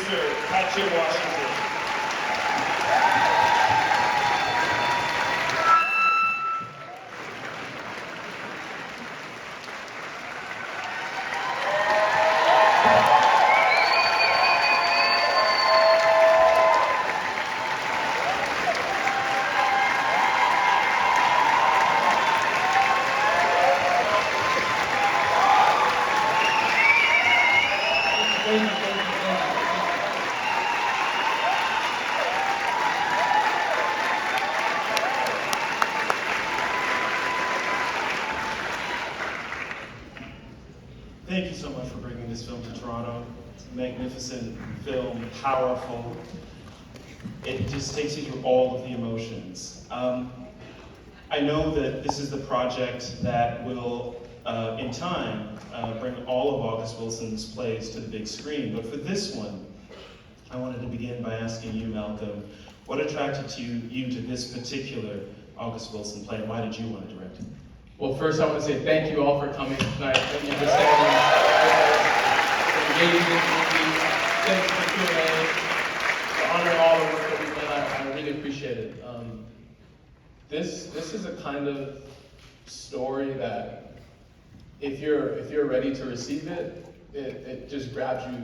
producer, Katya Washington. Thank you so much for bringing this film to Toronto. It's a magnificent film, powerful. It just takes you through all of the emotions. I know that this is the project that will, in time, bring all of August Wilson's plays to the big screen. But for this one, I wanted to begin by asking you, Malcolm, what attracted you to this particular August Wilson play, and why did you want to direct it? Well, first I want to say thank you all for coming tonight. Thank you for staying with us, engaging in the movie. Thank you for Q&A, for honoring all the work that we've done. I really appreciate it. This is a kind of story that, if you're ready to receive it, it just grabs you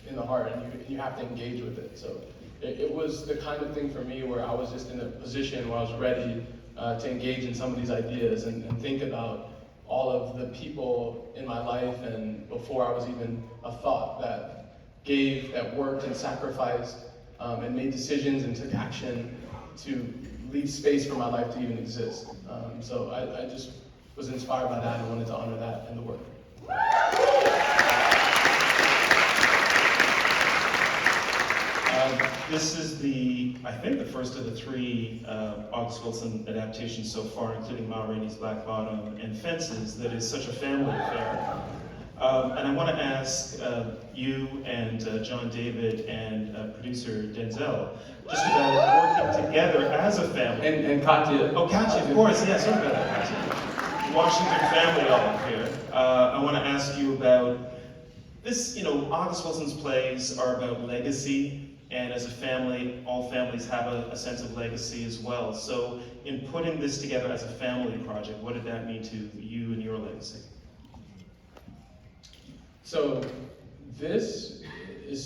in the heart, and you have to engage with it. So it was the kind of thing for me where I was just in a position where I was ready to engage in some of these ideas and think about all of the people in my life and before I was even a thought that gave, that worked and sacrificed and made decisions and took action to leave space for my life to even exist. So I just was inspired by that and wanted to honor that in the work. This is I think the first of the three August Wilson adaptations so far, including Ma Rainey's Black Bottom and Fences, that is such a family affair. And I want to ask you and John David and producer Denzel just about working together as a family. And Katya. Oh, Katya, of course, yeah, sorry about that, Katya. Washington family all up here. I want to ask you about this, August Wilson's plays are about legacy. And as a family, all families have a sense of legacy as well. So in putting this together as a family project, what did that mean to you and your legacy? So this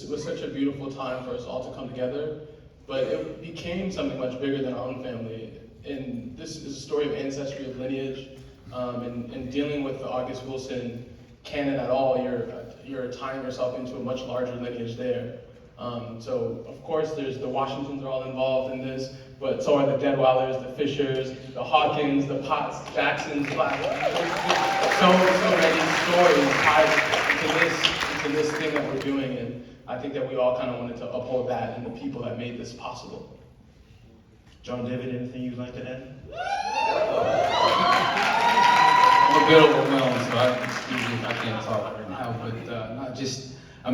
was such a beautiful time for us all to come together, but it became something much bigger than our own family. And this is a story of ancestry, of lineage, and dealing with the August Wilson canon at all, you're tying yourself into a much larger lineage there. So of course there's the Washingtons are all involved in this, but so are the Deadweilers, the Fishers, the Hawkins, the Potts, Jacksons, Black. So many stories tied into this thing that we're doing, and I think that we all kind of wanted to uphold that and the people that made this possible. John David, anything you'd like to add? I'm a bit overwhelmed, so excuse me if I can't talk right now, but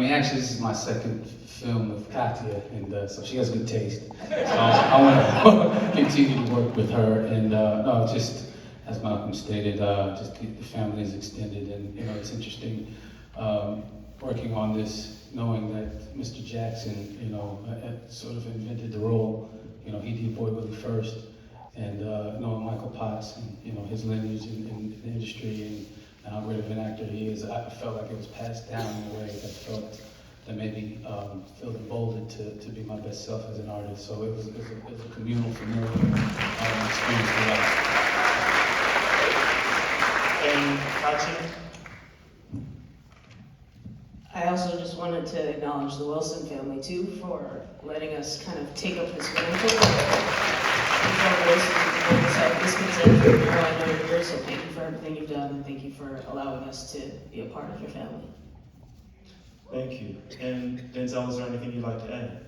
actually this is my second film with Katya, and so she has good taste. So I want to continue to work with her, and no, just as Malcolm stated, just the family is extended, and it's interesting working on this, knowing that Mr. Jackson, sort of invented the role. He did Boy Willie first, and knowing Michael Potts and his lineage in the industry and how great of an actor he is, I felt like it was passed down in a way that made me feel emboldened to be my best self as an artist. So it was a communal, familiar experience for us. And Katya? I also just wanted to acknowledge the Wilson family too for letting us kind of take up this mantle. This concerns you. I know you're here, so thank you for everything you've done, and thank you for allowing us to be a part of your family. Thank you. And Denzel, is there anything you'd like to add?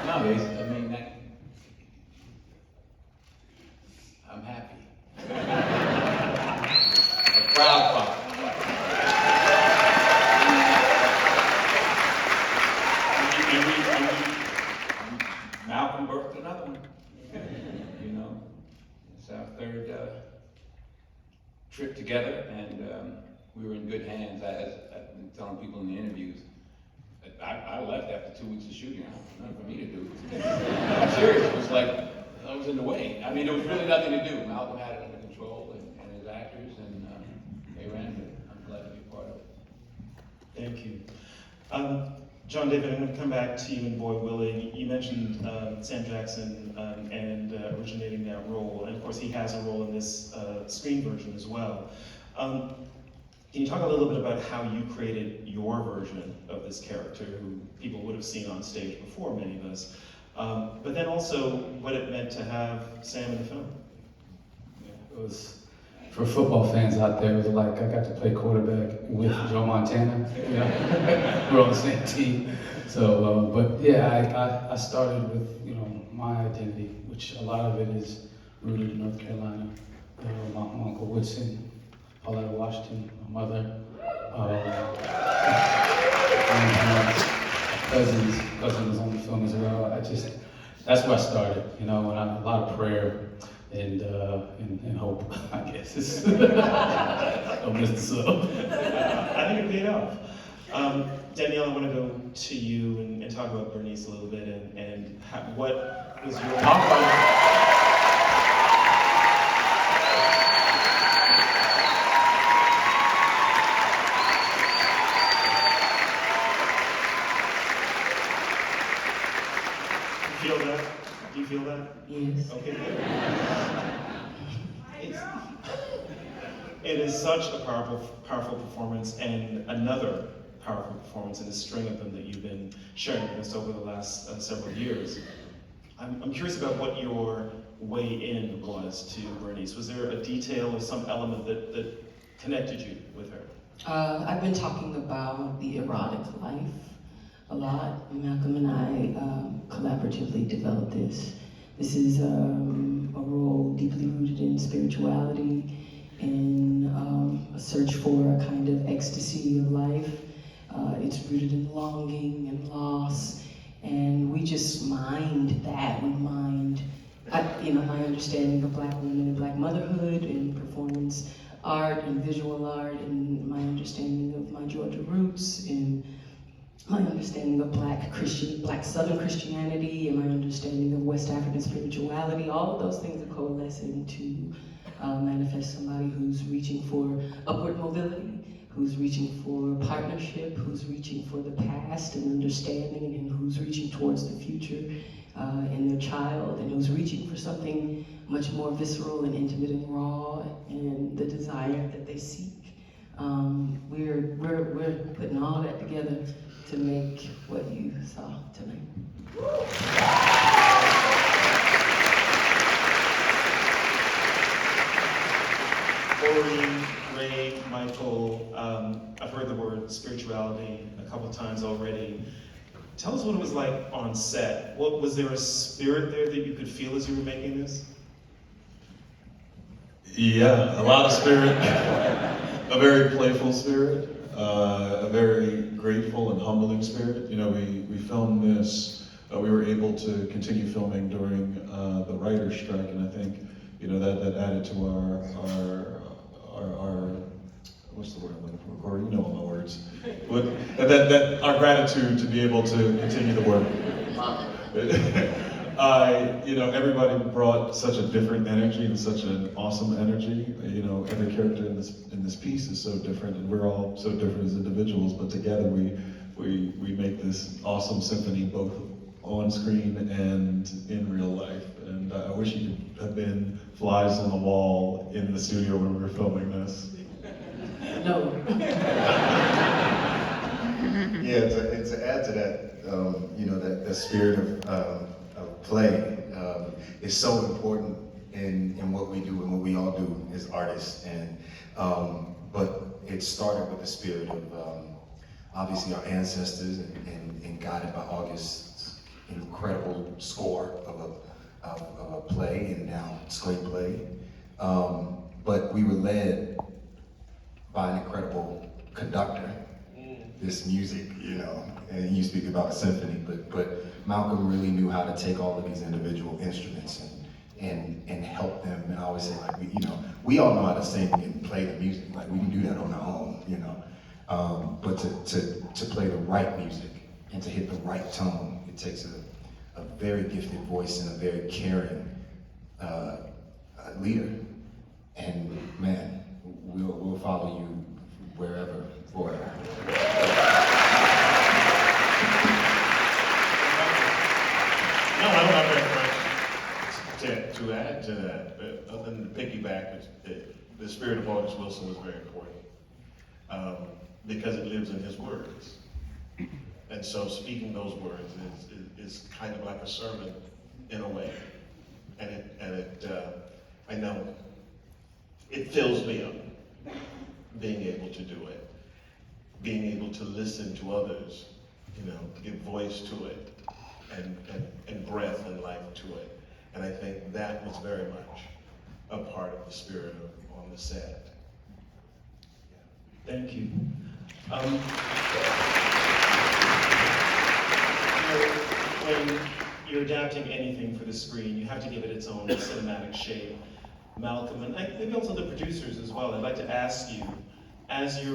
No, I'm happy. A proud father. Malcolm birthed another one. It's our third trip together, and we were in good hands. As I've been telling people in the interviews, I left after 2 weeks of shooting. Nothing for me to do. I'm serious. It was like I was in the way. I mean, there was really nothing to do. Malcolm had it under control, and his actors, and they ran with it. I'm glad to be a part of it. Thank you. John David, I'm going to come back to you and Boy Willie. You mentioned Sam Jackson and originating that role, and of course he has a role in this screen version as well. Can you talk a little bit about how you created your version of this character, who people would have seen on stage before, many of us, but then also what it meant to have Sam in the film? Yeah, it was, for football fans out there, it was like I got to play quarterback with Joe Montana. You know? We're on the same team. So, but yeah, I started with, you know, my identity, which a lot of it is rooted in North Carolina. My Uncle Woodson, Pauletta Washington, my mother, grandparents, cousin was on the film as well. That's where I started, you know, and a lot of prayer and hope, I guess. Don't miss the sub. I think it paid off. Danielle, I want to go to you and talk about Bernice a little bit and what was your... Feel that? Do you feel that? Yes. Okay, good. It is such a powerful performance, and another powerful performance in a string of them that you've been sharing with us over the last several years. I'm curious about what your way in was to Bernice. Was there a detail or some element that connected you with her? I've been talking about the erotic life a lot. Malcolm and I collaboratively developed this. This is a role deeply rooted in spirituality, in a search for a kind of ecstasy of life. It's rooted in longing and loss, and we just mined that. We mined, my understanding of Black women and Black motherhood and performance art and visual art, and my understanding of my Georgia roots, and my understanding of Black Southern Christianity, and my understanding of West African spirituality. All of those things are coalescing to manifest somebody who's reaching for upward mobility, who's reaching for partnership, who's reaching for the past and understanding, and who's reaching towards the future in their child, and who's reaching for something much more visceral and intimate and raw, and the desire that they seek. We're putting all that together to make what you saw tonight. Corey, Ray, Michael, I've heard the word spirituality a couple times already. Tell us what it was like on set. Was there a spirit there that you could feel as you were making this? Yeah, a lot of spirit, a very playful spirit, a very grateful and humbling spirit. You know, we filmed this, we were able to continue filming during the writer's strike, and I think, you know, that added to our what's the word I'm looking for, Corey? You know all my words. But that our gratitude to be able to continue the work. You know, everybody brought such a different energy and such an awesome energy. You know, every character in this piece is so different, and we're all so different as individuals. But together, we make this awesome symphony, both on screen and in real life. And I wish you could have been flies on the wall in the studio when we were filming this. No. Yeah, to add to that, you know, that spirit of play is so important in what we do and what we all do as artists. And but it started with the spirit of obviously our ancestors and guided by August's incredible score of a play and now screenplay. But we were led by an incredible conductor. This music, you know, and you speak about a symphony, but Malcolm really knew how to take all of these individual instruments and help them. And I always say, like, we we all know how to sing and play the music, like we can do that on our own, you know. But to play the right music and to hit the right tone, it takes a very gifted voice and a very caring leader. And man, we'll follow you wherever, forever. No, I don't have very much to add to that, but other than the piggyback, the spirit of August Wilson was very important because it lives in his words. And so speaking those words is kind of like a sermon in a way. And I know it fills me up being able to do it, being able to listen to others, you know, give voice to it. And breath and life to it. And I think that was very much a part of the spirit on the set. Yeah. Thank you. When you're adapting anything for the screen, you have to give it its own cinematic shape. Malcolm, and maybe also the producers as well, I'd like to ask you, as you're